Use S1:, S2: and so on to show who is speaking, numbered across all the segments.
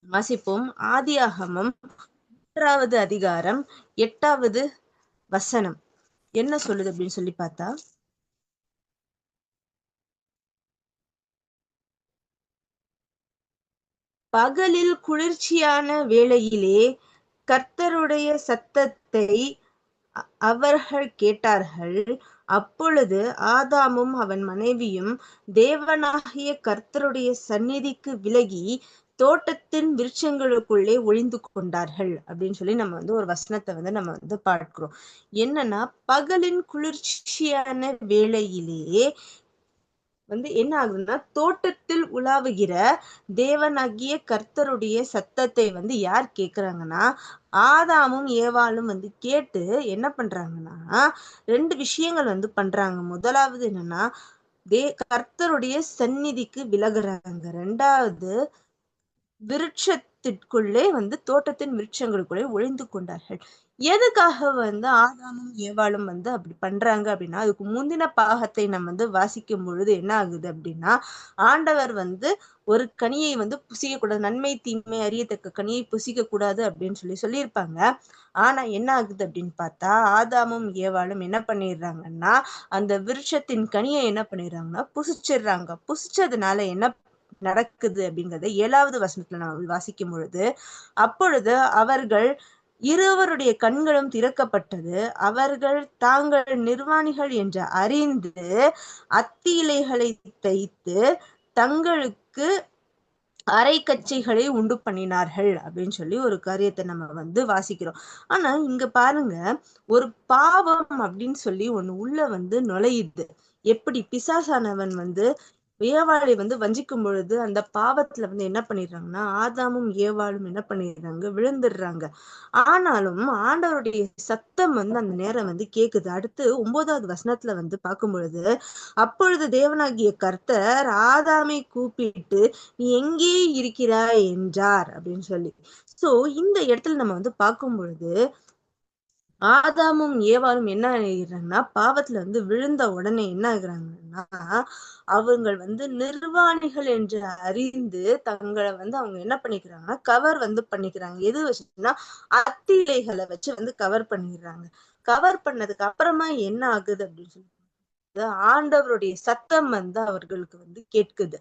S1: வாசிப்போம். ஆதியாகமம் 3வது அதிகாரம் 8வது வசனம் என்ன சொல்லுது அப்படின்னு சொல்லி பார்த்தா, பகலில் குளிர்ச்சியான வேளையிலே கர்த்தருடைய சத்தத்தை அவர்கள் கேட்டார்கள். அப்பொழுது ஆதாமும் அவன் மனைவியும் தேவனாகிய கர்த்தருடைய சந்நிதிக்கு விலகி தோட்டத்தின் விருட்சங்களுக்குள்ளே ஒளிந்து கொண்டார்கள் அப்படின்னு சொல்லி நம்ம ஒரு வசனத்தை நம்ம பார்க்கிறோம். என்னன்னா, பகலின் குளிர்ச்சியான வேளையிலே என்ன ஆகுதுன்னா, தோட்டத்தில் உலாவுகிற தேவனாகிய கர்த்தருடைய சத்தத்தை யார் கேக்குறாங்கன்னா, ஆதாமும் ஏவாளும் கேட்டு என்ன பண்றாங்கன்னா, 2 விஷயங்கள் பண்றாங்க. முதலாவது என்னன்னா, கர்த்தருடைய சந்நிதிக்கு விலகுறாங்க. 2வது, விருட்சத்திற்குள்ளே தோட்டத்தின் விருட்சங்களுக்குள்ளே ஒளிந்து கொண்டார்கள். எதுக்காக ஆதாமும் ஏவாளும் அப்படி பண்றாங்க அப்படின்னா, அதுக்கு முந்தின பாகத்தை நம்ம வாசிக்கும் பொழுது என்ன ஆகுது அப்படின்னா, ஆண்டவர் ஒரு கனியை புசிக்கக்கூடாது, நன்மை தீமை அறியத்தக்க கனியை புசிக்க கூடாது அப்படின்னு சொல்லியிருப்பாங்க. ஆனா என்ன ஆகுது அப்படின்னு பார்த்தா, ஆதாமும் ஏவாளும் என்ன பண்ணிடுறாங்கன்னா, அந்த விருட்சத்தின் கனியை என்ன பண்ணிடுறாங்கன்னா புசிச்சிடுறாங்க. புசிச்சதுனால என்ன நடக்குது அப்படிங்கறத 7வது வசனத்துல நான் வாசிக்கும் பொழுது, அப்பொழுது அவர்கள் இருவருடைய கண்களும் திறக்கப்பட்டது. அவர்கள் தாங்கள் நிர்வாணிகள் என்று அறிந்து அத்தி இலைகளை தைத்து தங்களுக்கு அரைக்கச்சைகளை உண்டு பண்ணினார்கள் அப்படின்னு சொல்லி ஒரு காரியத்தை நம்ம வாசிக்கிறோம். ஆனா இங்க பாருங்க, ஒரு பாவம் அப்படின்னு சொல்லி ஒண்ணு உள்ள நுழையுது. எப்படி பிசாசானவன் ஏவாளை வஞ்சிக்கும் பொழுது அந்த பாவத்துல என்ன பண்ணிடுறாங்கன்னா, ஆதாமும் ஏவாளும் என்ன பண்ணிடுறாங்க, விழுந்துடுறாங்க. ஆனாலும் ஆண்டவருடைய சத்தம் அந்த நேரம் கேக்குது. அடுத்து 9வது வசனத்துல பார்க்கும் பொழுது, அப்பொழுது தேவனாகிய கர்த்தர் ஆதாமை கூப்பிட்டு, நீ எங்கே இருக்கிறாய் என்றார் அப்படின்னு சொல்லி. சோ இந்த இடத்துல நம்ம பார்க்கும் பொழுது, ஆதாமும் ஏவாளும் என்ன ஆகிறாங்கன்னா, பாவத்துல விழுந்த உடனே என்ன ஆகுறாங்கன்னா, அவங்க நிர்வாணிகள் என்று அறிந்து தங்களை அவங்க என்ன பண்ணிக்கிறாங்கன்னா, கவர் பண்ணிக்கிறாங்க. எது வச்சுன்னா, அத்தி இலைகளை வச்சு கவர் பண்ணிடுறாங்க. கவர் பண்ணதுக்கு அப்புறமா என்ன ஆகுது அப்படின்னு சொல்லி, ஆண்டவருடைய சத்தம் அவர்களுக்கு கேட்குது.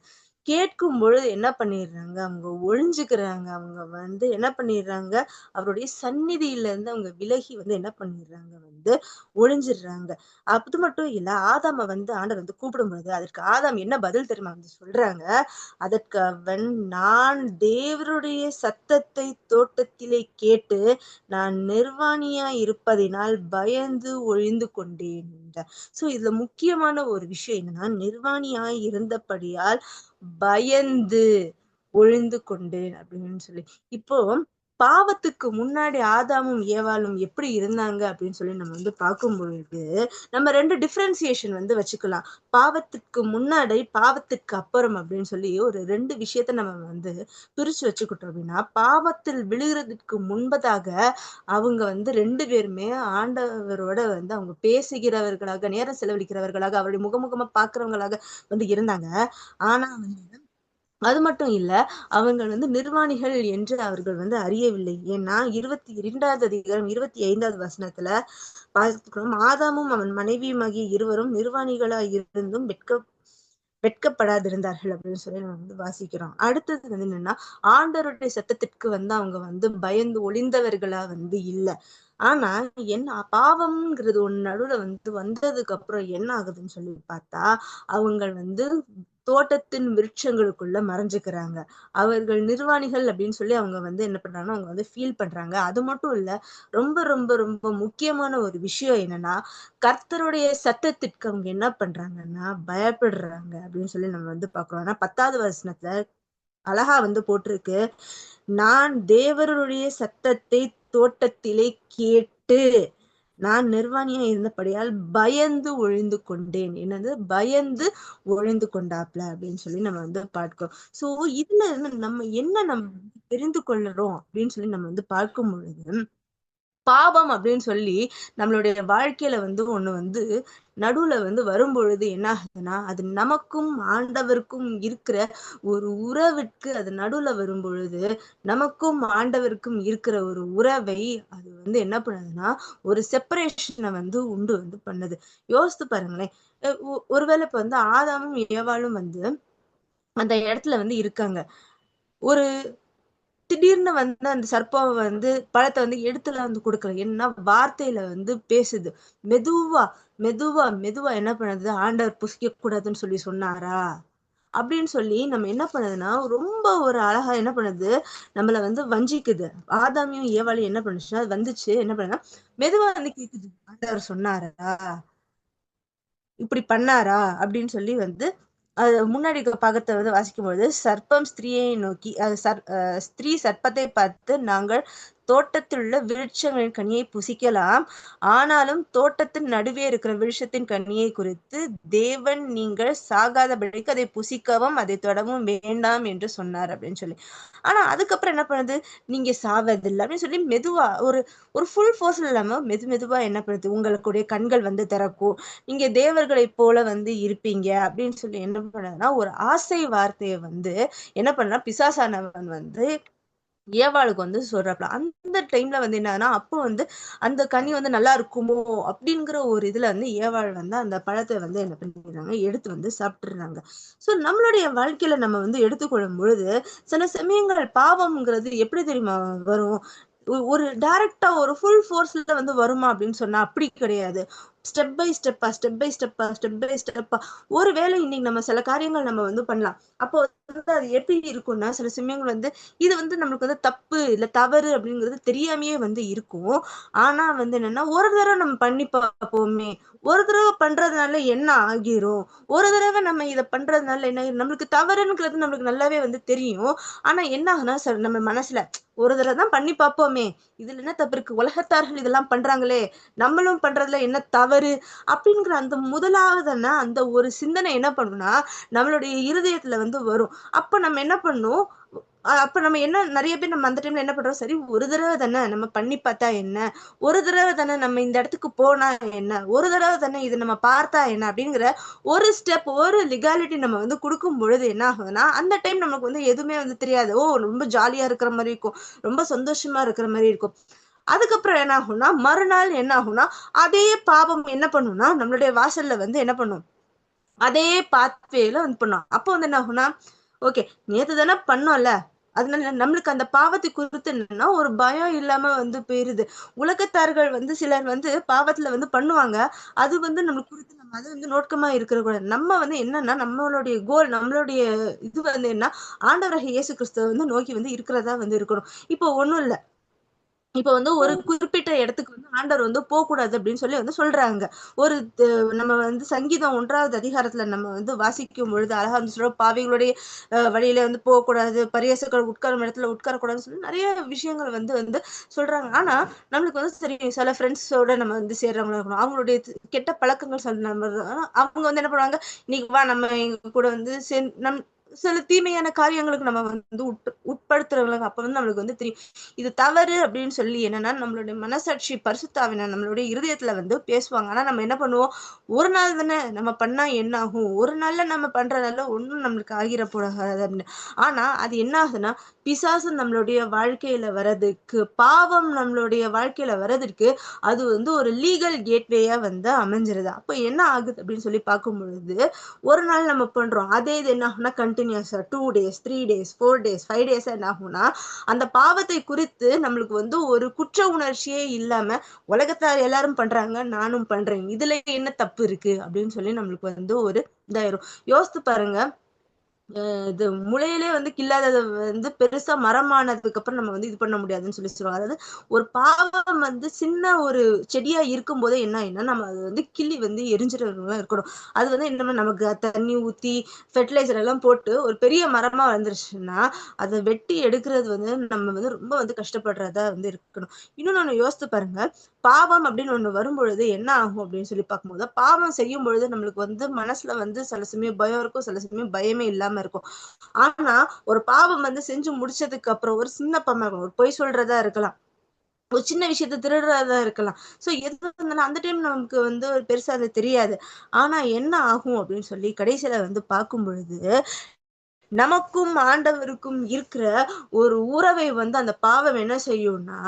S1: கேட்கும் பொழுது என்ன பண்ணிடுறாங்க, அவங்க ஒழிஞ்சுக்கிறாங்க. அவங்க என்ன பண்ணிடுறாங்க, அவருடைய சந்நிதியில இருந்து அவங்க விலகி என்ன பண்ணிடுறாங்க, ஒழிஞ்சிடுறாங்க. அது மட்டும் இல்ல, ஆதாம ஆண்டவர் கூப்பிடும் பொழுது அதற்கு ஆதாம் என்ன பதில் தெரியுமா சொல்றாங்க, அதற்கு அவன், நான் தேவருடைய சத்தத்தை தோட்டத்திலே கேட்டு நான் நிர்வாணியா இருப்பதினால் பயந்து ஒழிந்து கொண்டேன் என்றார். சோ இதுல முக்கியமான ஒரு விஷயம் என்னன்னா, நிர்வாணியாய் இருந்தபடியால் பயந்து ஒழிந்து கொண்டேன் அப்படின்னு சொல்லி. இப்போ பாவத்துக்கு முன்னாடி ஆதாமும் ஏவாளும் எப்படி இருந்தாங்க அப்படின்னு சொல்லி நம்ம பார்க்கும் பொழுது, நம்ம 2 டிஃபரன்சியேஷன் வச்சுக்கலாம். பாவத்துக்கு முன்னாடி, பாவத்துக்கு அப்புறம் அப்படின்னு சொல்லி ஒரு 2 விஷயத்த நம்ம பிரிச்சு வச்சுக்கிட்டோம் அப்படின்னா, பாவத்தில் விழுகிறதுக்கு முன்பதாக அவங்க 2 பேருமே ஆண்டவரோட அவங்க பேசுகிறவர்களாக, நேரம் செலவழிக்கிறவர்களாக, அவருடைய முகமுகமா பார்க்கிறவங்களாக இருந்தாங்க. ஆனா அது மட்டும் இல்ல, அவங்கள் நிர்வாணிகள் என்று அவர்கள் அறியவில்லை. ஏன்னா 22வது அதிகாரம் 25வது வசனத்துல பார்க்கிறோம், ஆதாமும் அவன் மனைவியுமாகிய இருவரும் நிர்வாணிகளாய் இருந்தும் வெட்கப்படாதிருந்தார்கள் அப்படின்னு சொல்லி நம்ம வாசிக்கிறோம். அடுத்தது என்னன்னா, ஆண்டவருடைய சத்தத்திற்கு அவங்க பயந்து ஒளிந்தவர்களா இல்ல. ஆனா என்ன பாவம்ங்கிறது ஒண்ணு நடுவுல வந்ததுக்கு அப்புறம் என்ன ஆகுதுன்னு சொல்லி பார்த்தா, அவங்க தோட்டத்தின் விருட்சங்களுக்குள்ள மறைஞ்சுக்கிறாங்க. அவர்கள் நிர்வாணிகள் அப்படின்னு சொல்லி அவங்க என்ன பண்றாங்கன்னா, அவங்க ஃபீல் பண்றாங்க. அது மட்டும் இல்ல, ரொம்ப ரொம்ப ரொம்ப முக்கியமான ஒரு விஷயம் என்னன்னா, கர்த்தருடைய சத்தத்திற்கு அவங்க என்ன பண்றாங்கன்னா, பயப்படுறாங்க அப்படின்னு சொல்லி நம்ம பார்க்கிறோம். ஆனா 10வது வசனத்துல அழகா போட்டிருக்கு, நான் தேவருடைய சத்தத்தை தோட்டத்திலே கேட்டு நான் நிர்வாணியா இருந்தபடியால் பயந்து ஒழிந்து கொண்டேன். என்னது, பயந்து ஒழிந்து கொண்டாப்ல அப்படின்னு சொல்லி நம்ம பார்க்கிறோம். சோ இதுல நம்ம என்ன தெரிந்து கொள்ளுறோம் அப்படின்னு சொல்லி நம்ம பார்க்கும் பொழுது, பாவம் அப்படின்னு சொல்லி நம்மளுடைய வாழ்க்கையில வந்து ஒண்ணு வந்து நடுவுல வந்து வரும்பொழுது என்ன ஆகுதுன்னா, அது நமக்கும் ஆண்டவருக்கும் இருக்கிற ஒரு உறவிற்கு அது நடுவுல வரும்பொழுது, நமக்கும் ஆண்டவருக்கும் இருக்கிற ஒரு உறவை அது வந்து என்ன பண்ணுதுன்னா, ஒரு செப்பரேஷன வந்து உண்டு வந்து பண்ணுது. யோசித்து பாருங்களேன். ஒருவேளை இப்ப வந்து ஆதாமும், ஏவாளும் வந்து அந்த இடத்துல வந்து இருக்காங்க. ஒரு திடீர்னு வந்து அந்த சர்ப்பம் வந்து பழத்த வந்து எடுத்துலாம் வந்து குடுக்கல. ஏன்னா வார்த்தையில வந்து பேசுது. மெதுவா, மெதுவா, மெதுவா என்ன பண்ணுது, ஆண்டவர் புசிக்கக் கூடாதுன்னு சொல்லி சொன்னாரா? அப்படின்னு சொல்லி நம்ம என்ன பண்ணுதுன்னா, ரொம்ப ஒரு அழகா என்ன பண்ணுது, நம்மள வந்து வஞ்சிக்குது. ஆதாமையும் ஏவாளையும் என்ன பண்ணுச்சுன்னா, அது வந்துச்சு என்ன பண்ணுதுன்னா, மெதுவா வந்து கேக்குது. ஆண்டவர் சொன்னாரா? இப்படி பண்ணாரா? அப்படின்னு சொல்லி வந்து முன்னாடி இருக்க பாகத்த வந்து வாசிக்கும்பொழுது, சர்ப்பம் ஸ்திரியை நோக்கி ஸ்திரீ சர்ப்பத்தை பார்த்து, நாங்கள் தோட்டத்திலுள்ள விருட்சங்களின் கனியை புசிக்கலாம். ஆனாலும் தோட்டத்தின் நடுவே இருக்கிற விருட்சத்தின் கனியை குறித்து தேவன் நீங்கள் சாகாதபடிக்கு அதை புசிக்கவும், அதை தொடவும் வேண்டாம் என்று சொன்னார் அப்படின்னு சொல்லி. ஆனா அதுக்கப்புறம் என்ன பண்ணுது? நீங்க சாவதில்ல அப்படின்னு சொல்லி மெதுவா ஒரு ஒரு ஃபுல் ஃபோர்ஸ்ல இல்லாம மெதுவா என்ன பண்ணுது? உங்களுடைய கண்கள் வந்து திறக்கும். நீங்க தேவர்களைப் போல வந்து இருப்பீங்க அப்படின்னு சொல்லி என்ன பண்ணதுன்னா, ஒரு ஆசை வார்த்தைய வந்து என்ன பண்ணா பிசாசானவன் வந்து ஏவாளுக்கு வந்து சொல்றாப்ல. அந்த டைம்ல வந்து என்னன்னா, அப்போ வந்து அந்த கனி வந்து நல்லா இருக்குமோ! அப்படிங்கிற ஒரு இதுல வந்து ஏவாள் வந்து அந்த பழத்த வந்து என்ன பண்ணிடுறாங்க, எடுத்து வந்து சாப்பிட்டுர்றாங்க. ஸோ நம்மளுடைய வாழ்க்கையில நம்ம வந்து எடுத்துக்கொள்ளும் பொழுது, சில சமயங்கள் பாவம்ங்கிறது எப்படி தெரியுமா வரும்? ஒரு டைரக்ட்டா ஒரு ஃபுல் ஃபோர்ஸ்ல வந்து வருமா அப்படின்னு சொன்னா, அப்படி கிடையாது. ஸ்டெப் பை ஸ்டெப்பா ஒரு வேளை இன்னைக்கு நம்ம சில காரியங்கள் நம்ம வந்து பண்ணலாம். அப்போ வந்து அது எப்படி இருக்கும்னா, சில சமயங்கள் வந்து இது வந்து நம்மளுக்கு வந்து தப்பு, இல்ல தவறு அப்படிங்கிறது தெரியாமயே வந்து இருக்கும். ஆனா வந்து என்னன்னா, ஒரு தடவ நம்ம பண்ணி பார்ப்போமே! ஒரு தடவ பண்றதுனால என்ன ஆகிரும்? ஒரு தடவ நம்ம இத பண்றதுனால என்ன ஆயிரும்? நம்மளுக்கு தவறுங்கிறது நம்மளுக்கு நல்லாவே வந்து தெரியும். ஆனா என்ன ஆகும்னா, நம்ம மனசுல ஒரு தடவ தான் பண்ணி பார்ப்போமே! இதுல என்ன தப்பு இருக்கு? உலகத்தார்கள் இதெல்லாம் பண்றாங்களே! நம்மளும் பண்றதுல என்ன தவறு? அப்படிங்கிற அந்த முதலாவதான அந்த ஒரு சிந்தனை என்ன பண்ணும்னா, நம்மளுடைய இருதயத்துல வந்து வரும். அப்ப நம்ம என்ன பண்ணணும்? அப்ப நம்ம என்ன நெறைய பேர் நம்ம அந்த டைம்ல என்ன பண்றோம்? சரி ஒரு தடவ தானே நம்ம பண்ணி பார்த்தா என்ன? ஒரு தடவ தானே நம்ம இந்த இடத்துக்கு போனா என்ன? ஒரு தடவ தானே இத நம்ம பார்த்தா என்ன? அப்படிங்கிற ஒரு ஸ்டெப், ஒரு லீகாலிட்டி நம்ம வந்து குடுக்கும் பொழுது என்ன ஆகுதுன்னா, அந்த டைம் நமக்கு வந்து எதுவுமே வந்து தெரியாது. ஓ! ரொம்ப ஜாலியா இருக்கிற மாரி இருக்கும். ரொம்ப சந்தோஷமா இருக்கிற மாரி இருக்கும். அதுக்கப்புறம் என்ன ஆகும்னா, மறுநாள் என்ன ஆகும்னா, அதே பாவம் என்ன பண்ணும்னா, நம்மளுடைய வாசல்ல வந்து என்ன பண்ணும்? அதே பாத்வேல வந்து பண்ணும். அப்போ வந்து என்ன ஆகும்னா, ஓகே நேத்து தானே பண்ணோம்ல. அதனால நம்மளுக்கு அந்த பாவத்தை குறித்து என்னன்னா, ஒரு பயம் இல்லாம வந்து போயிருது. உலகத்தார்கள் வந்து சிலர் வந்து பாவத்துல வந்து பண்ணுவாங்க. அது வந்து நம்மளுக்கு குறித்து நம்ம அது வந்து நோக்கமா இருக்கக்கூடாது. நம்ம வந்து என்னன்னா, நம்மளுடைய கோல், நம்மளுடைய இது வந்து என்ன, ஆண்டவராகிய இயேசு கிறிஸ்துவ வந்து நோக்கி வந்து இருக்கிறதா வந்து இருக்கணும். இப்போ ஒண்ணும் இல்ல. இப்ப வந்து ஒரு குறிப்பிட்ட இடத்துக்கு வந்து ஆண்டவர் வந்து போக்கூடாது அப்படின்னு சொல்லி வந்து சொல்றாங்க. ஒரு து நம்ம வந்து சங்கீதம் 1வது அதிகாரத்துல நம்ம வந்து வாசிக்கும் பொழுது அழகா வந்து சொல்றோம், பாவிகளுடைய வழியில வந்து போகக்கூடாது, பரியாசக்காரர் உட்காரும் இடத்துல உட்காரக்கூடாதுன்னு சொல்லி நெறைய விஷயங்கள் வந்து வந்து சொல்றாங்க. ஆனா, நம்மளுக்கு வந்து சரி சில ஃப்ரெண்ட்ஸோட நம்ம வந்து சேர்றவங்களா இருக்கணும். அவங்களுடைய கெட்ட பழக்கங்கள் சில நம்ம அவங்க வந்து என்ன பண்ணுவாங்க, "இன்னைக்கு வா நம்ம எங்க கூட வந்து சில தீமையான காரியங்களுக்கு நம்ம வந்து உட்படுத்துறவங்க அப்ப வந்து நம்மளுக்கு வந்து தெரியும். இது தவறு அப்படின்னு சொல்லி என்னன்னா, நம்மளுடைய மனசாட்சி பரிசுத்த ஆவியானவர் நம்மளுடைய இருதயத்துல வந்து பேசுவாங்க. ஆனா நம்ம என்ன பண்ணுவோம், ஒரு நாள் தானே நம்ம பண்ணா என்ன ஆகும்? ஒரு நாள்ல நம்ம பண்றதால ஒண்ணும் நம்மளுக்கு ஆகிற போகாது அப்படின்னு. ஆனா அது என்ன ஆகுதுன்னா, பிசாசு நம்மளுடைய வாழ்க்கையில வர்றதுக்கு, பாவம் நம்மளுடைய வாழ்க்கையில வர்றதற்கு, அது வந்து ஒரு லீகல் கேட்வேயா வந்து அமைஞ்சிருது. அப்ப என்ன ஆகுது அப்படின்னு சொல்லி பார்க்கும் பொழுது, ஒரு நாள் நம்ம பண்றோம். அதே இது என்ன ஆகும்னா கன்டினியூஸா 2 டேஸ், 3 டேஸ், 4 டேஸ், 5 டேஸா என்ன ஆகும்னா, அந்த பாவத்தை குறித்து நம்மளுக்கு வந்து ஒரு குற்ற உணர்ச்சியே இல்லாம, உலகத்தார் எல்லாரும் பண்றாங்க, நானும் பண்றேன். இதுல என்ன தப்பு இருக்கு? அப்படின்னு சொல்லி நம்மளுக்கு வந்து ஒரு இதாயிரும். யோசித்து பாருங்க. இது முளையிலே வந்து கில்லாதத வந்து பெருசா மரமானதுக்கு அப்புறம் நம்ம வந்து இது பண்ண முடியாதுன்னு சொல்லி சொல்லுவாங்க. அதாவது ஒரு பாவம் வந்து சின்ன ஒரு செடியா இருக்கும்போதே என்ன ஆயிடும்னா, நம்ம அத வந்து கிள்ளி வந்து எரிஞ்சிறவங்களா இருக்கணும். அது வந்து என்ன நமக்கு தண்ணி ஊத்தி, ஃபெர்டிலைசர் எல்லாம் போட்டு ஒரு பெரிய மரமா வளர்ந்துருச்சுன்னா, அத வெட்டி எடுக்கிறது வந்து நம்ம வந்து ரொம்ப வந்து கஷ்டப்படுறதா வந்து இருக்கணும். இன்னொன்னு ஒண்ணு யோசித்து பாருங்க. பாவம் அப்படின்னு ஒண்ணு வரும்பொழுது என்ன ஆகும் அப்படின்னு சொல்லி பார்க்கும்போது, பாவம் செய்யும் பொழுது நம்மளுக்கு வந்து மனசுல வந்து சில சமயம் பயம் இருக்கும், சில சமயம் பயமே இல்லாம இருக்கும். ஆனா, ஒரு பாவம் வந்து செஞ்சு முடிச்சதுக்கு அப்புறம் ஒரு சின்ன ஒரு பொய் சொல்றதா இருக்கலாம். ஒரு சின்ன விஷயத்த திருடுறதா இருக்கலாம். சோ எது இருந்தாலும் அந்த டைம் நமக்கு வந்து பெருசா அது தெரியாது. ஆனா என்ன ஆகும் அப்படின்னு சொல்லி கடைசியில வந்து பார்க்கும் பொழுது, நமக்கும் ஆண்டவருக்கும் இருக்கிற ஒரு உறவை வந்து அந்த பாவம் என்ன செய்யும்னா,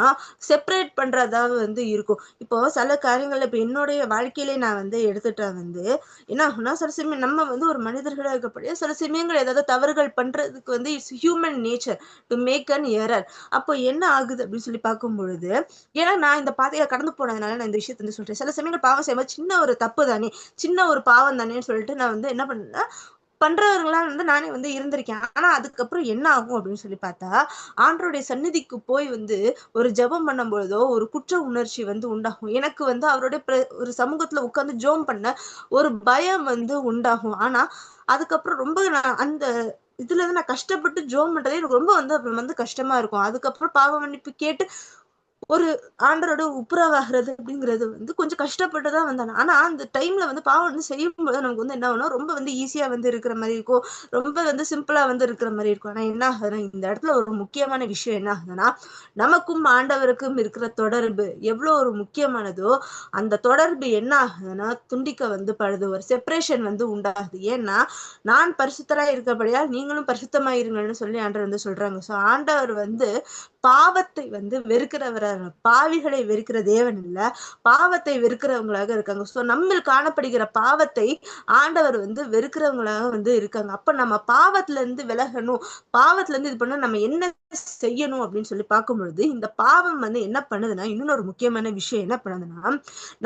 S1: செப்பரேட் பண்றதா வந்து இருக்கும். இப்போ சில காரியங்கள்ல இப்ப என்னுடைய வாழ்க்கையிலே நான் வந்து எடுத்துட்டா வந்து, என்ன ஆகும்னா, சில சமயம் நம்ம வந்து ஒரு மனிதர்களா இருக்கப்படியே சில சமயங்கள் ஏதாவது தவறுகள் பண்றதுக்கு வந்து it's human nature to make an error. அப்போ என்ன ஆகுது அப்படின்னு சொல்லி பார்க்கும் பொழுது, ஏன்னா நான் இந்த பாதையில கடந்து போனதுனால நான் இந்த விஷயத்த வந்து சொல்றேன். சில சமயங்கள் பாவம் செய்யும்போது சின்ன ஒரு தப்பு தானே, சின்ன ஒரு பாவம் தானேன்னு சொல்லிட்டு நான் வந்து என்ன பண்ணேன்னா, பண்றவங்களா வந்து நானே வந்து இருந்திருக்கேன். ஆனா அதுக்கப்புறம் என்ன ஆகும் அப்படின்னு சொல்லி பார்த்தா, ஆண்டவருடைய சந்நிதிக்கு போய் வந்து ஒரு ஜெபம் பண்ணும்பொழுதோ, ஒரு குற்ற உணர்ச்சி வந்து உண்டாகும். எனக்கு வந்து அவருடைய ஒரு சமூகத்துல உட்கார்ந்து ஜெபம் பண்ண ஒரு பயம் வந்து உண்டாகும். ஆனா, அதுக்கப்புறம் ரொம்ப நான் அந்த இதுலருந்து நான் கஷ்டப்பட்டு ஜெபம் பண்றதே எனக்கு ரொம்ப வந்து அப்ப வந்து கஷ்டமா இருக்கும். அதுக்கப்புறம் பாவ மன்னிப்பு கேட்டு ஒரு ஆண்டவரோட ஒப்புரவாகுறது அப்படிங்கிறது வந்து கொஞ்சம் கஷ்டப்பட்டு தான் வந்தாங்க. ஆனா, அந்த டைம்ல வந்து பாவம் வந்து செய்யும்போது நமக்கு வந்து என்ன ஆகும்னா, ரொம்ப வந்து ஈஸியா வந்து இருக்கிற மாரி இருக்கும். ரொம்ப வந்து சிம்பிளா வந்து இருக்கிற மாரி இருக்கும். ஆனா என்ன ஆகுதுன்னா, இந்த இடத்துல ஒரு முக்கியமான விஷயம் என்ன ஆகுதுன்னா, நமக்கும் ஆண்டவருக்கும் இருக்கிற தொடர்பு எவ்வளோ ஒரு முக்கியமானதோ, அந்த தொடர்பு என்ன ஆகுதுன்னா, துண்டிக்க வந்து படுது. ஒரு செப்பரேஷன் வந்து உண்டாகுது. ஏன்னா, நான் பரிசுத்தரா இருக்கிறபடியால் நீங்களும் பரிசுத்தமா இருங்கள்ன்னு சொல்லி ஆண்டவர் வந்து சொல்றாங்க. ஸோ ஆண்டவர் வந்து பாவத்தை வந்து வெறுக்கிறவரா பாவிகளை வெறுக்கிற தேவன் இல்ல. பாவத்தை வெறுக்கிறவங்களாக இருக்காங்க. சோ நம்மில் காணப்படுகிற பாவத்தை ஆண்டவர் வந்து வெறுக்கிறவங்களாக வந்து இருக்காங்க. அப்ப நம்ம பாவத்துல இருந்து விலகணும். பாவத்துல இருந்து இது பண்ண நம்ம என்ன செய்யணும் அப்படின்னு சொல்லி பார்க்கும் பொழுது, இந்த பாவம் வந்து என்ன பண்ணுதுன்னா, இன்னொரு முக்கியமான விஷயம் என்ன பண்ணுதுன்னா,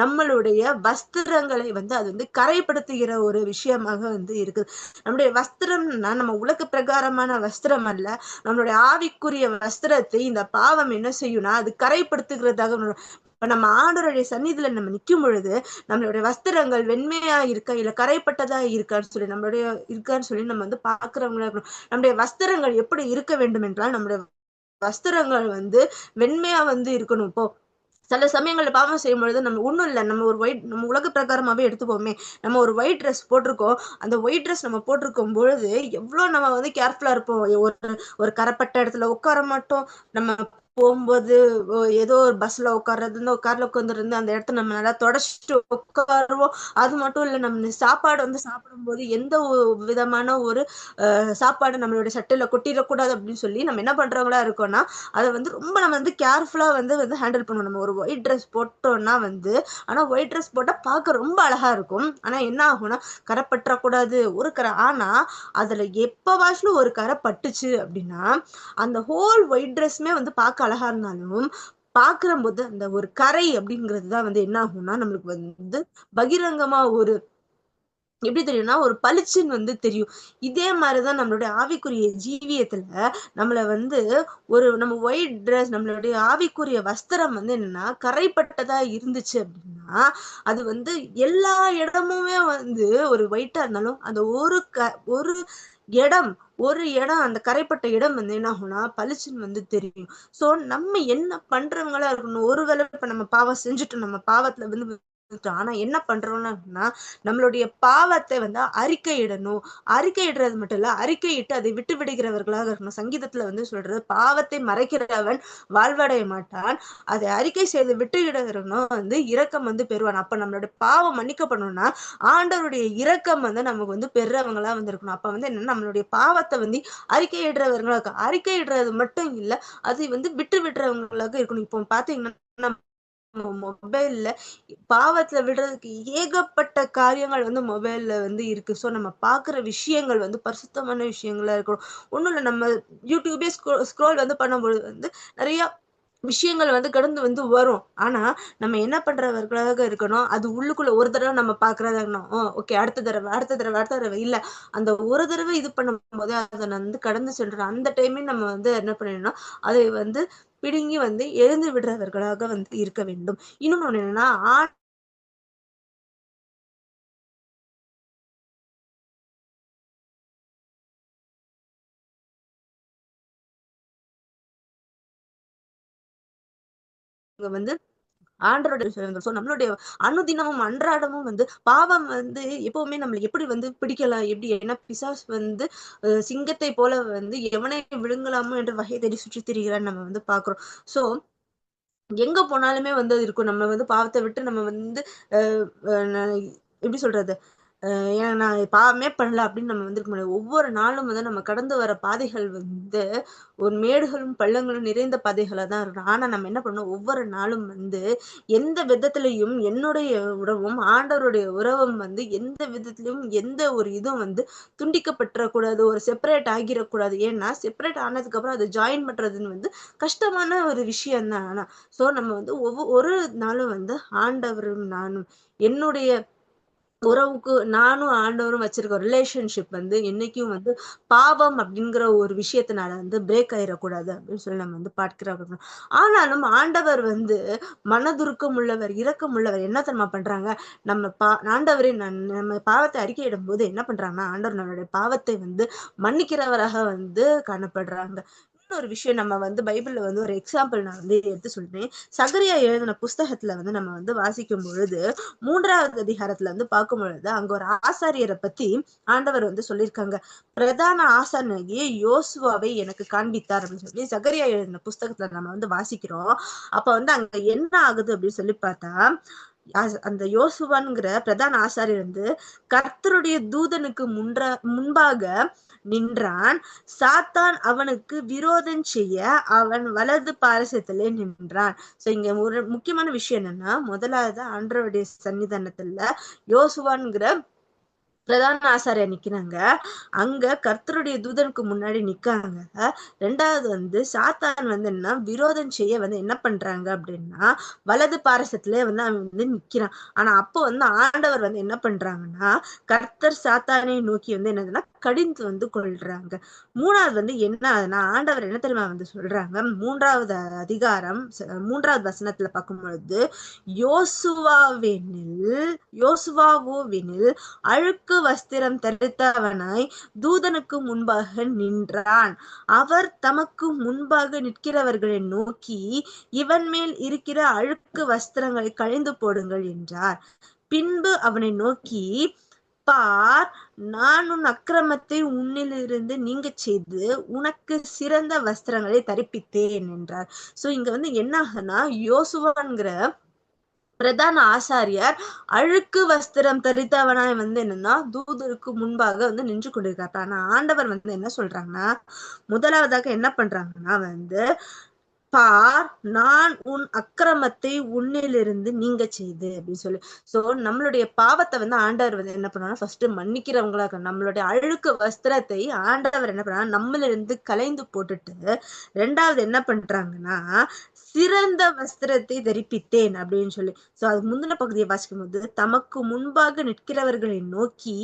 S1: நம்மளுடைய வஸ்திரங்களை வந்து அது வந்து கரைப்படுத்துகிற ஒரு விஷயமாக வந்து இருக்குது. நம்முடைய வஸ்திரம்னா நம்ம உலக பிரகாரமான வஸ்திரம் அல்ல. நம்மளுடைய ஆவிக்குரிய வஸ்திரத்தை இந்த பாவம் என்ன செய்யும்னா, அது கரைப்படுத்துகிறதாக இப்ப நம்ம ஆண்டவருடைய சந்நிதியில நம்ம நிக்கும் பொழுது, நம்மளுடைய வஸ்திரங்கள் வெண்மையா இருக்கா, இல்ல கரைப்பட்டதா இருக்கான்னு சொல்லி இருக்கான்னு சொல்லி நம்ம வந்து பார்க்கிறவங்களா இருக்கணும். நம்முடைய வஸ்திரங்கள் எப்படி இருக்க வேண்டும் என்றால், நம்முடைய வஸ்திரங்கள் வந்து வெண்மையா வந்து இருக்கணும். இப்போ சில சமயங்கள்ல பாவம் செய்யும்பொழுது நம்ம ஒண்ணும் இல்ல. நம்ம உலக பிரகாரமாவே எடுத்துப்போமே. நம்ம ஒரு ஒயிட் ட்ரெஸ் போட்டிருக்கோம். அந்த ஒயிட் ட்ரெஸ் நம்ம போட்டிருக்கும் பொழுது, எவ்ளோ நம்ம வந்து கேர்ஃபுல்லா இருப்போம். ஒரு ஒரு கரப்பட்ட இடத்துல உட்கார மாட்டோம். நம்ம போம்போது ஏதோ ஒரு பஸ்ல உட்கார்றது, இந்த கார்ல உட்கார்ந்திருந்து அந்த இடத்த நம்ம நல்லா தொடச்சுட்டு உட்காருவோம். அது மட்டும் இல்ல, நம்ம சாப்பாடு வந்து சாப்பிடும்போது எந்த விதமான ஒரு சாப்பாடு நம்மளுடைய சட்டையில கொட்டிறக்கூடாது அப்படின்னு சொல்லி நம்ம என்ன பண்றவங்களா இருக்கோம்னா, அத வந்து ரொம்ப நம்ம வந்து கேர்ஃபுல்லா வந்து வந்து ஹேண்டில் பண்ணணும். நம்ம ஒரு ஒயிட் ட்ரெஸ் போட்டோம்னா வந்து ஆனா ஒயிட் ட்ரெஸ் போட்டா பார்க்க ரொம்ப அழகா இருக்கும். ஆனா என்ன ஆகும்னா, கரை பற்றக்கூடாது. ஒரு கரை ஆனா, அதுல எப்பவாச்சும் ஒரு கரை பட்டுச்சு அப்படின்னா, அந்த ஹோல் ஒயிட் ட்ரெஸ்ஸுமே வந்து பார்க்க அழகா இருந்தாலும், பார்க்கிறம்போது அந்த ஒரு கரை அப்படிங்கிறது தான் வந்து என்ன ஆகும்னா, நம்மளுக்கு வந்து பகிரங்கமா ஒரு எப்படி தெரியும்னா, ஒரு பளிச்சுன்னு வந்து தெரியும். இதே மாரி தான் நம்மளுடைய ஆவிக்குரிய ஜீவியத்துல நம்மள வந்து நம்ம ஒயிட் ட்ரெஸ் நம்மளுடைய ஆவிக்குரிய வஸ்திரம் வந்து என்னன்னா, கரைப்பட்டதா இருந்துச்சு அப்படின்னா, அது வந்து எல்லா இடமுமே வந்து ஒரு ஒயிட்டா இருந்தாலும், அந்த ஒரு இடம் ஒரு இடம் அந்த கரைப்பட்ட இடம் வந்து என்ன ஆகும்னா, பளிச்சுன்னு வந்து தெரியும். ஸோ நம்ம என்ன பண்றவங்களா இருக்கணும். ஒரு வேளை இப்ப நம்ம பாவம் செஞ்சுட்டோம். நம்ம பாவத்துல வந்து விழுந்துட்டோம். ஆனா என்ன பண்றோம்னா, நம்மளுடைய பாவத்தை வந்து அறிக்கையிடணும். அறிக்கையிடுறது மட்டும் இல்ல, அறிக்கையிட்டு அதை விட்டு விடுகிறவர்களாக இருக்கணும். சங்கீதத்துல வந்து சொல்றது, "பாவத்தை மறைக்கிறவன் வாழ்வடைய மாட்டான். அதை அறிக்கை செய்து விட்டுவிடுகிறவனோ வந்து இரக்கம் வந்து பெறுவான்." அப்ப நம்மளுடைய பாவம் மன்னிக்கப்படணும்னா, ஆண்டவருடைய இரக்கம் வந்து நமக்கு வந்து பெறுறவங்களா வந்து இருக்கணும். அப்ப வந்து என்னன்னா, நம்மளுடைய பாவத்த வந்து அறிக்கையிடுறவர்களா அறிக்கையிடுறது மட்டும் இல்ல, அதை வந்து விட்டு விடுறவங்களாக இருக்கணும். இப்போ பார்த்தீங்கன்னா மொபைல்ல பாவத்துல விடுறதுக்கு ஏகப்பட்ட காரியங்கள் வந்து மொபைல்ல வந்து இருக்கு. ஸோ நம்ம பார்க்குற விஷயங்கள் வந்து பரிசுத்தமான விஷயங்களா இருக்கணும். ஒண்ணும் இல்ல, நம்ம யூடியூபே ஸ்க்ரோல் வந்து பண்ணும்பொழுது வந்து நெறைய விஷயங்கள் வந்து கடந்து வந்து வரும். ஆனா, நம்ம என்ன பண்றவர்களாக இருக்கணும், அது உள்ளுக்குள்ள ஒரு தடவ நம்ம பார்க்கிறதா இருக்கணும். ஓகே, அடுத்த தடவ, அடுத்த தடவ, அடுத்த தடவ இல்ல. அந்த ஒரு தடவ இது பண்ணும்போதே அத நான் வந்து கடந்து செல்றேன். அந்த டைமே நம்ம வந்து என்ன பண்ணிடணும்னா, அதை வந்து பிடுங்கி வந்து எறிந்து விடுறவர்களாக வந்து இருக்க வேண்டும். இன்னொன்னு என்னன்னா, வந்து ஆண்டவருடைய விஷயங்கள். ஸோ நம்மளுடைய அனுதினமும், அன்றாடமும் வந்து பாவம் வந்து எப்பவுமே நம்மள எப்படி வந்து பிடிக்கலாம்? எப்படி ஏன்னா பிசாசு வந்து சிங்கத்தைப் போல வந்து எவனை விழுங்கலாமோ என்ற வகை தேடி சுற்றித் திரிகிறான்னு நம்ம வந்து பார்க்கிறோம். ஸோ எங்க போனாலுமே வந்து அது இருக்கும். நம்ம வந்து பாவத்த விட்டு நம்ம வந்து அ அ எப்படி சொல்றது? ஏன் நான் பாவமே பண்ணல அப்படின்னு நம்ம இருக்க முடியாது. ஒவ்வொரு நாளும் வந்து நம்ம கடந்து வர பாதைகள் வந்து ஒரு மேடுகளும், பள்ளங்களும் நிறைந்த பாதைகளா தான் இருக்கும். ஆனா நம்ம என்ன பண்ணணும், ஒவ்வொரு நாளும் வந்து எந்த விதத்திலயும் என்னுடைய உறவும், ஆண்டவருடைய உறவும் வந்து எந்த விதத்திலயும் எந்த ஒரு இதுவும் வந்து துண்டிக்கப்பட்டுறக்கூடாது. ஒரு செப்பரேட் ஆகிரக்கூடாது. ஏன்னா, செப்பரேட் ஆனதுக்கப்புறம் அத ஜாயின் பண்றதுன்னு வந்து கஷ்டமான ஒரு விஷயம் தான் ஆனா. நம்ம வந்து ஒரு நாளும் வந்து ஆண்டவரும் நானும் என்னுடைய உறவுக்கு நானும் ஆண்டவரும் வச்சிருக்க ரிலேஷன்ஷிப் வந்து என்னைக்கும் வந்து பாவம் அப்படிங்கிற ஒரு விஷயத்தினால வந்து பிரேக் ஆயிறக்கூடாது அப்படின்னு சொல்லி நம்ம வந்து பார்க்கிறோம். ஆனாலும் ஆண்டவர் வந்து மனதுருக்கம் உள்ளவர், இரக்கம் உள்ளவர். என்ன தெரியுமா பண்றாங்க? நம்ம ஆண்டவரே நம்ம பாவத்தை அறிக்கையிடும்போது என்ன பண்றாங்கன்னா, ஆண்டவர் நம்மளுடைய பாவத்தை வந்து மன்னிக்கிறவராக வந்து காணப்படுறாங்க. இன்னொரு விஷயம் நம்ம வந்து பைபிள்ல வந்து ஒரு எக்ஸாம்பிள் நான் வந்து எடுத்து சொல்றேன். சகரியா எழுதின புஸ்தகத்துல வந்து நம்ம வந்து வாசிக்கும் பொழுது 3வது அதிகாரத்துல வந்து பார்க்கும் பொழுது, அங்க ஒரு ஆசாரியர பத்தி ஆண்டவர் வந்து சொல்லியிருக்காங்க. பிரதான ஆசாரியனாகிய யோசுவாவை எனக்கு காண்பித்தார் அப்படின்னு சொல்லி சகரியா எழுதின புஸ்தகத்துல நம்ம வந்து வாசிக்கிறோம். அப்ப வந்து அங்க என்ன ஆகுது அப்படின்னு சொல்லி பார்த்தா, அந்த யோசுவான்ங்கிற பிரதான ஆசாரியர் வந்து கர்த்தருடைய தூதனுக்கு முன்பாக நின்றான். சாத்தான் அவனுக்கு விரோதம் செய்ய அவன் வலது பாரசத்திலே நின்றான். இங்க ஒரு முக்கியமான விஷயம் என்னன்னா, முதலாவது ஆண்டவருடைய சன்னிதானத்துல யோசுவான்ங்கிற பிரதான ஆசாரியர் நிக்கிறாங்க. அங்க கர்த்தருடைய தூதனுக்கு முன்னாடி நிக்காங்க. 2வது வந்து சாத்தான் வந்து என்ன விரோதம் செய்ய வந்து என்ன பண்றாங்க அப்படின்னா, வலது பாரசத்திலே வந்து அவன் வந்து நிக்கிறான். ஆனா அப்போ வந்து ஆண்டவர் வந்து என்ன பண்றாங்கன்னா, கர்த்தர் சாத்தானை நோக்கி வந்து என்னதுன்னா, கடிந்து வந்து கொள்றாங்க. 3வது வந்து என்ன ஆகுதுன்னா, ஆண்டவர் என்ன தெரியுமா வந்து சொல்றாங்க, 3வது அதிகாரம் 3வது வசனத்துல பார்க்கும்பொழுது, யோசுவாவோவெனில் அழுக்கு வஸ்திரம் தரித்தவனாய் தூதனுக்கு முன்பாக நின்றான். அவர் தமக்கு முன்பாக நிற்கிறவர்களை நோக்கி, இவன் மேல் இருக்கிற அழுக்கு வஸ்திரங்களை கழிந்து போடுங்கள் என்றார். பின்பு அவனை நோக்கி, பார், நான் உன் அக்கிரமத்தை உன்னிலிருந்து நீங்கச் செய்து உனக்கு சிறந்த வஸ்திரங்களை தரிப்பித்தேன் என்றார். இங்க வந்து என்ன ஆகுதுன்னா, யோசுவாங்கிற பிரதான ஆசாரியர் அழுக்கு வஸ்திரம் தரித்தவனாய் வந்து என்னன்னா தூதருக்கு முன்பாக வந்து நின்று கொண்டிருக்காரு. ஆனா ஆண்டவர் வந்து என்ன சொல்றாங்கன்னா, முதலாவதாக என்ன பண்றாங்கன்னா வந்து, பார், நான் உன் அக்கிரமத்தை உன்னிலிருந்து நீங்க செய்து அப்படின்னு சொல்லி. நம்மளுடைய பாவத்தை வந்து ஆண்டவர் வந்து என்ன பண்ணுவாங்கன்னா ஃபர்ஸ்ட் மன்னிக்கிறவங்களா இருக்கணும். நம்மளுடைய அழுக்கு வஸ்திரத்தை ஆண்டவர் என்ன பண்ணா நம்மளிருந்து களைந்து போட்டுட்டு 2வது என்ன பண்றாங்கன்னா, சிறந்த வஸ்திரத்தை தரிப்பித்தேன் அப்படின்னு சொல்லி. அதுக்கு முந்தின பகுதியை வாசிக்கும் போது, தமக்கு முன்பாக நிற்கிறவர்களை நோக்கி,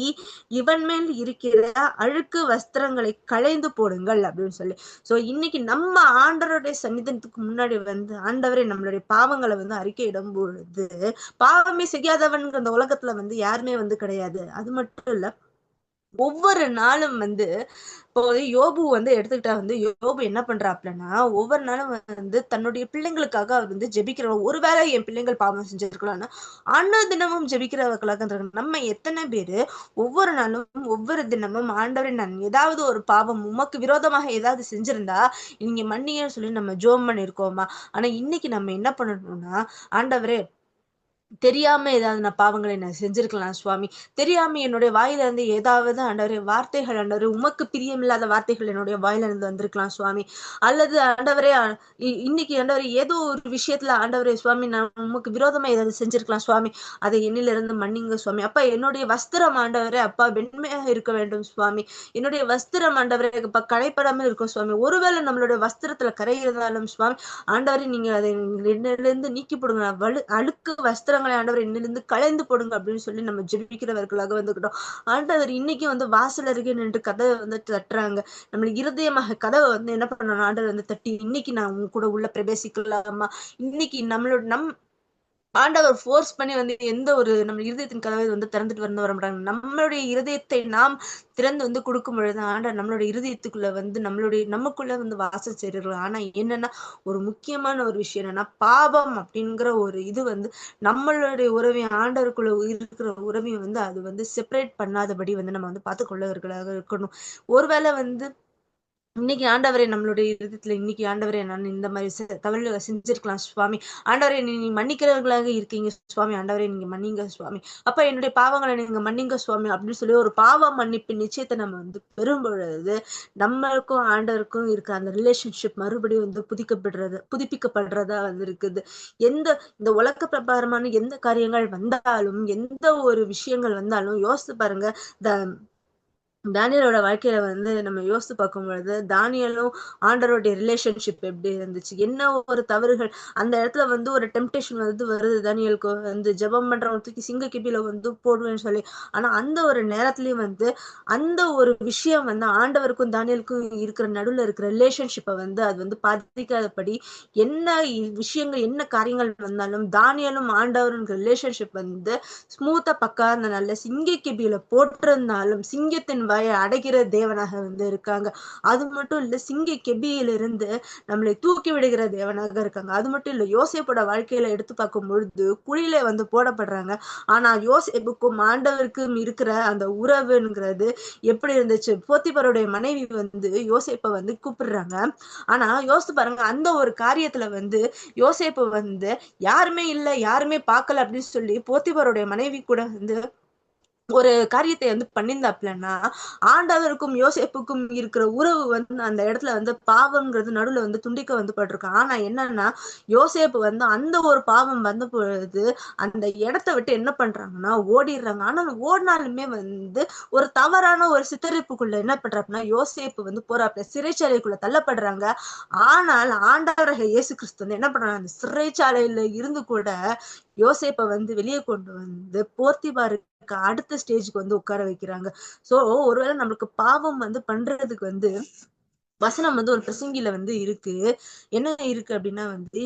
S1: இவன் மேல் இருக்கிற அழுக்கு வஸ்திரங்களை களைந்து போடுங்கள் அப்படின்னு சொல்லி. இன்னைக்கு நம்ம ஆண்டவருடைய சன்னிதானத்துக்கு முன்னாடி வந்து ஆண்டவரே நம்மளுடைய பாவங்களை வந்து அறிக்கையிடும் பொழுது, பாவமே செய்யாதவன் அந்த உலகத்துல வந்து யாருமே வந்து கிடையாது. அது மட்டும் இல்ல, ஒவ்வொரு நாளும் வந்து இப்போ யோபு வந்து எடுத்துக்கிட்டா வந்து யோபு என்ன பண்றாப்லன்னா, ஒவ்வொரு நாளும் வந்து தன்னுடைய பிள்ளைங்களுக்காக அவர் வந்து ஜெபிக்கிறவர். ஒருவேளை என் பிள்ளைங்கள் பாவம் செஞ்சிருக்கலாம்னா, தினமும் ஜெபிக்கிறவர்களாக இருக்காங்க. நம்ம எத்தனை பேரு ஒவ்வொரு நாளும், ஒவ்வொரு தினமும் ஆண்டவரே நான் ஏதாவது ஒரு பாவம் உமக்கு விரோதமாக ஏதாவது செஞ்சிருந்தா, நீங்க மன்னிங்கன்னு சொல்லி நம்ம ஜெபம் பண்ணியிருக்கோமா? ஆனா இன்னைக்கு நம்ம என்ன பண்ணணும்னா, ஆண்டவரே தெரியாம ஏதாவது நான் பாவங்களை நான் செஞ்சிருக்கலாம் சுவாமி. தெரியாம என்னுடைய வாயில இருந்து ஏதாவது ஆண்டவரே வார்த்தைகள் ஆண்டவரே உமக்கு பிரியமில்லாத வார்த்தைகள் என்னுடைய வாயில இருந்து வந்திருக்கலாம் சுவாமி. அல்லது ஆண்டவரே இன்னைக்கு ஆண்டவரே ஏதோ ஒரு விஷயத்துல ஆண்டவரே சுவாமி நான் உமக்கு விரோதமா ஏதாவது செஞ்சிருக்கலாம் சுவாமி. அதை என்னிலிருந்து மன்னிங்க சுவாமி. அப்பா என்னுடைய வஸ்திரம் ஆண்டவரே அப்பா வெண்மையாக இருக்க வேண்டும் சுவாமி. என்னுடைய வஸ்திரம் ஆண்டவரே அப்பா கரைப்படாமல் இருக்கும் சுவாமி. ஒருவேளை நம்மளுடைய வஸ்திரத்துல கரை இருந்தாலும் சுவாமி ஆண்டவரே நீங்க அதை என்னிலிருந்து நீக்கி போடுங்க. அழுக்கு வஸ்திரங்களை ஆண்டவர் என்னிலிருந்து களைந்து போடுங்க அப்படின்னு சொல்லி நம்ம ஜெபிக்கிறவர்களாக வந்துக்கிட்டோம். ஆண்டவர் இன்னைக்கு வந்து வாசல் அருகே நின்று கதவை வந்து தட்டுறாங்க. நம்ம இருதயமாக கதவை வந்து என்ன பண்ணணும் ஆண்டவர் வந்து தட்டி, இன்னைக்கு நான் உங்க கூட உள்ள பிரவேசிக்கலாமா, இன்னைக்கு ஆண்டவர் ஃபோர்ஸ் பண்ணி வந்து எந்த ஒரு நம்ம இருதயத்தின் கதவை வந்து திறந்துட்டு வந்து வர மாட்டாங்க. நம்மளுடைய இருதயத்தை நாம் திறந்து வந்து கொடுக்கும் பொழுது ஆண்டவர் நம்மளுடைய இருதயத்துக்குள்ள வந்து நமக்குள்ள வந்து வாசல் செய்கிறார்கள். ஆனா என்னன்னா ஒரு முக்கியமான ஒரு விஷயம் என்னன்னா, பாவம் அப்படிங்கிற ஒரு இது வந்து நம்மளுடைய உறவையும் ஆண்டவருக்குள்ள இருக்கிற உறவையும் வந்து அது வந்து செப்பரேட் பண்ணாதபடி வந்து நம்ம வந்து பார்த்துக்கொள்ளவர்களாக இருக்கணும். ஒருவேளை வந்து இன்னைக்கு ஆண்டவரே நம்மளுடைய இருதயத்துல இன்னைக்கு ஆண்டவரே நான் இந்த மாதிரி தவறுகளை செஞ்சிருக்கலாம் சுவாமி. ஆண்டவரே நீ மன்னிக்கிறவர்களாக இருக்கீங்க சுவாமி. ஆண்டவரே நீங்க மன்னிங்க சுவாமி. அப்ப என்னுடைய பாவங்களை நீங்க மன்னிங்க சுவாமி அப்படின்னு சொல்லி ஒரு பாவ மன்னிப்பு நிச்சயத்தை நம்ம வந்து பெறும் பொழுது நம்மளுக்கும் ஆண்டவருக்கும் இருக்க அந்த ரிலேஷன்ஷிப் மறுபடியும் வந்து புதுப்பிக்கப்படுறதா வந்து இருக்குது. எந்த இந்த உலக பிரகாரமான எந்த காரியங்கள் வந்தாலும் எந்த ஒரு விஷயங்கள் வந்தாலும் யோசித்து பாருங்க. தானியலோட வாழ்க்கையில வந்து நம்ம யோசித்து பார்க்கும் பொழுது தானியலும் ஆண்டவருடைய ரிலேஷன்ஷிப் எப்படி இருந்துச்சு, என்ன ஒரு தவறுகள் அந்த இடத்துல வந்து ஒரு டெம்டேஷன் வந்து வருது தானியலுக்கு வந்து ஜெபம் பண்றவங்க தூக்கி சிங்க கிபில வந்து போடுவேன்னு சொல்லி. ஆனா அந்த ஒரு நேரத்துலயும் வந்து அந்த ஒரு விஷயம் வந்து ஆண்டவருக்கும் தானியலுக்கும் இருக்கிற நடுவுல இருக்கிற ரிலேஷன்ஷிப்பை வந்து அது வந்து பாதிக்காதபடி என்ன விஷயங்கள் என்ன காரியங்கள் வந்தாலும் தானியலும் ஆண்டவரும் ரிலேஷன்ஷிப் வந்து ஸ்மூத்தா பக்கா அந்த நல்ல சிங்க கிபியில போட்டிருந்தாலும் சிங்கத்தின் வாயை அடைகிற தேவனாக வந்து இருக்காங்க. அது மட்டும் இல்ல, சிங்க கெபியிலிருந்து நம்மளை தூக்கி விடுகிற தேவனாக இருக்காங்க. அது மட்டும் இல்ல, யோசேப்போட வாழ்க்கையில எடுத்து பார்க்கும் பொழுது குழியில வந்து போடப்படுறாங்க. ஆனா யோசேப்புக்கும் ஆண்டவருக்கும் இருக்கிற அந்த உறவுங்கிறது எப்படி இருந்துச்சு? போத்திபாருடைய மனைவி வந்து யோசேப்பை வந்து கூப்பிடுறாங்க. ஆனா யோசித்து பாருங்க, அந்த ஒரு காரியத்துல வந்து யோசேப்பு வந்து யாருமே இல்ல, யாருமே பார்க்கல அப்படின்னு சொல்லி போத்திபாருடைய மனைவி கூட வந்து ஒரு காரியத்தை வந்து பண்ணியிருந்தாப்லன்னா ஆண்டவருக்கும் யோசேப்புக்கும் இருக்கிற உறவு வந்து அந்த இடத்துல வந்து பாவம்ங்கிறது நடுவுல வந்து துண்டிக்க வந்து பட்டிருக்கு. ஆனா என்னன்னா யோசேப்பு வந்து அந்த ஒரு பாவம் வந்த பொழுது அந்த இடத்த விட்டு என்ன பண்றாங்கன்னா ஓடிடுறாங்க. ஆனா ஓடினாலுமே வந்து ஒரு தவறான ஒரு சித்தரிப்புக்குள்ள என்ன பண்றாருன்னா யோசேப்பு வந்து போறாப்ல சிறைச்சாலைக்குள்ள தள்ளப்படுறாங்க. ஆனால் ஆண்டவராகிய இயேசு கிறிஸ்து வந்து என்ன பண்றாங்க, அந்த சிறைச்சாலையில இருந்து கூட யோசேப்பை வந்து வெளியே கொண்டு வந்து போர்த்திபாருக்கு அடுத்த ஸ்டேஜ்க்கு வந்து உட்கார வைக்கிறாங்க. சோ ஒருவேளை நம்மளுக்கு பாவம் வந்து பண்றதுக்கு வந்து வசனம் வந்து ஒரு பிரசங்கில வந்து இருக்கு. என்ன இருக்கு அப்படின்னா வந்து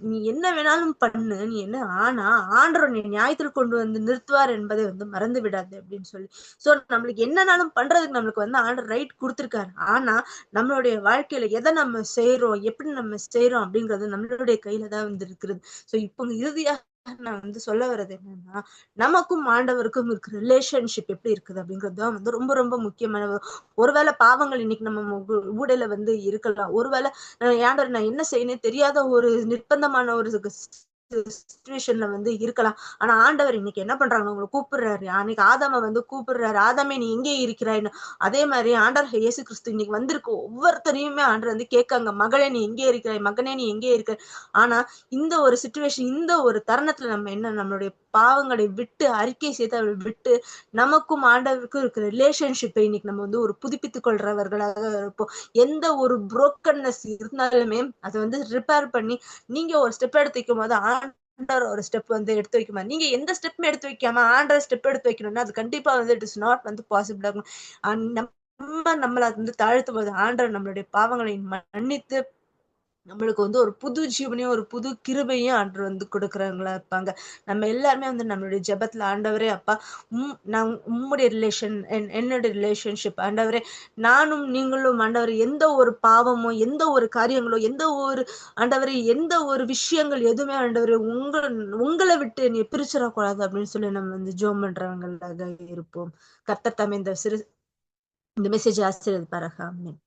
S1: நீ என்ன வேணாலும் பண்ணு, நீ என்ன ஆனா ஆண்டவர் நீ நியாயத்தில் கொண்டு வந்து நிறுத்துவார் என்பதை வந்து மறந்து விடாது அப்படின்னு சொல்லி. சோ நம்மளுக்கு என்னனாலும் பண்றதுக்கு நம்மளுக்கு வந்து ஆண்டவர் ரைட் கொடுத்திருக்காரு. ஆனா நம்மளுடைய வாழ்க்கையில எதை நம்ம செய்யறோம், எப்படி நம்ம செய்யறோம் அப்படிங்கிறது நம்மளுடைய கையில தான் வந்து இருக்கிறது. சோ இப்போ இறுதியா நான் வந்து சொல்ல வர்றது என்னன்னா, நமக்கும் ஆண்டவருக்கும் இருக்கிற ரிலேஷன்ஷிப் எப்படி இருக்குது அப்படிங்கிறது தான் வந்து ரொம்ப ரொம்ப முக்கியமான. ஒருவேளை பாவங்கள் இன்னைக்கு நம்ம ஊடையில வந்து இருக்கலாம். ஒருவேளை ஆண்டவர் நான் என்ன செய்யணும் தெரியாத ஒரு நிர்பந்தமான ஒரு சிச்சுவேஷன்ல வந்து இருக்கலாம். ஆனா ஆண்டவர் இன்னைக்கு என்ன பண்றாங்க, உங்களை கூப்பிடுறாரு. அன்னைக்கு ஆதாம வந்து கூப்பிடுறாரு, ஆதாமே நீ எங்கே இருக்கிறாய்ன்னு. அதே மாதிரி ஆண்டவர் இயேசு கிறிஸ்து இன்னைக்கு வந்திருக்கு ஒவ்வொருத்தரையுமே ஆண்டவர் வந்து கேட்காங்க, மகளே நீ எங்கே இருக்கிறாய், மகனே நீ எங்கே இருக்க. ஆனா இந்த ஒரு சிச்சுவேஷன் இந்த ஒரு தருணத்துல நம்ம என்ன நம்மளுடைய பாவங்களை விட்டு அறிக்கை செய்து விட்டு நமக்கும் ஆண்டவருக்கும் இருக்கிற ரிலேஷன்ஷிப்பை இன்னைக்கு நம்ம வந்து ஒரு புதுப்பித்துக் கொள்றவர்களாக இருப்போம். எந்த ஒரு புரோக்கன்னஸ் இருந்தாலுமே அதை வந்து ரிப்பேர் பண்ணி நீங்க ஒரு ஸ்டெப் எடுத்து வைக்கும் போது ஆண்டவர் ஒரு ஸ்டெப் வந்து எடுத்து வைக்குமா. நீங்க எந்த ஸ்டெப்புமே எடுத்து வைக்காம ஆண்டவர் ஸ்டெப் எடுத்து வைக்கணும்னா அது கண்டிப்பா வந்து இட் இஸ் நாட் வந்து பாசிபிள் ஆகும். நம்மளை வந்து தாழ்த்தும் போது ஆண்டவர் நம்மளுடைய பாவங்களை மன்னித்து நம்மளுக்கு வந்து ஒரு புது ஜீவனையும் ஒரு புது கிருபையும் ஆண்டவர் வந்து கொடுக்குறவங்களா இருப்பாங்க. நம்ம எல்லாருமே வந்து நம்மளுடைய ஜெபத்துல ஆண்டவரே அப்பா நான் உம்முடைய என்னுடைய ரிலேஷன்ஷிப் ஆண்டவரே நானும் நீங்களும் ஆண்டவர் எந்த ஒரு பாவமோ எந்த ஒரு காரியங்களோ எந்த ஒரு ஆண்டவரே எந்த ஒரு விஷயங்கள் எதுவுமே ஆண்டவரே உங்களை விட்டு நீ பிரிச்சிடக்கூடாது அப்படின்னு சொல்லி நம்ம வந்து ஜெபம் பண்றவங்களாக இருப்போம். கர்த்தர் தாமே இந்த மெசேஜ் ஆசீர்வதிப்பாராக. ஆமென்.